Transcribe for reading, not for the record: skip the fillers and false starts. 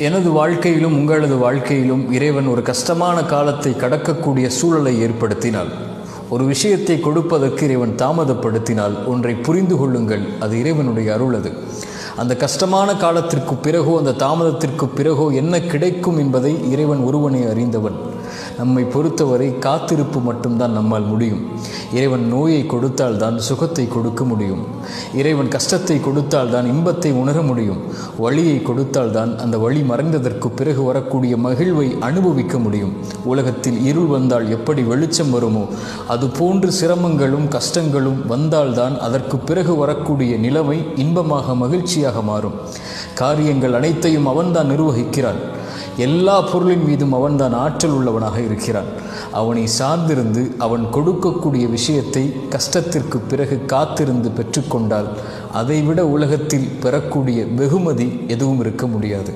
எனது வாழ்க்கையிலும் உங்களது வாழ்க்கையிலும் இறைவன் ஒரு கஷ்டமான காலத்தை கடக்கக்கூடிய சூழலை ஏற்படுத்தினால், ஒரு விஷயத்தை கொடுப்பதற்கு இறைவன் தாமதப்படுத்தினால், ஒன்றை புரிந்து கொள்ளுங்கள், அது இறைவனுடைய அருள். அது அந்த கஷ்டமான காலத்திற்கு பிறகோ அந்த தாமதத்திற்கு பிறகோ என்ன கிடைக்கும் என்பதை இறைவன் ஒருவனை அறிந்தவன். நம்மை பொறுத்தவரை காத்திருப்பு மட்டும்தான் நம்மால் முடியும். இறைவன் நோயை கொடுத்தால் தான் சுகத்தை கொடுக்க முடியும். இறைவன் கஷ்டத்தை கொடுத்தால் தான் இன்பத்தை உணர முடியும். வழியை கொடுத்தால் தான் அந்த வழி மறைந்ததற்கு பிறகு வரக்கூடிய மகிழ்வை அனுபவிக்க முடியும். உலகத்தில் இருள் வந்தால் எப்படி வெளிச்சம் வருமோ, அதுபோன்று சிரமங்களும் கஷ்டங்களும் வந்தால்தான் அதற்கு பிறகு வரக்கூடிய நிலைமை இன்பமாக மகிழ்ச்சியாக மாறும். காரியங்கள் அனைத்தையும் அவன்தான் நிர்வகிக்கிறான். எல்லா பொருளின் மீதும் அவன்தான் ஆற்றல் உள்ளவனாக இருக்கிறான். அவனை சார்ந்திருந்து அவன் கொடுக்கக்கூடிய விஷயத்தை கஷ்டத்திற்கு பிறகு காத்திருந்து பெற்றுக்கொண்டால், அதைவிட உலகத்தில் பெறக்கூடிய வெகுமதி எதுவும் இருக்க முடியாது.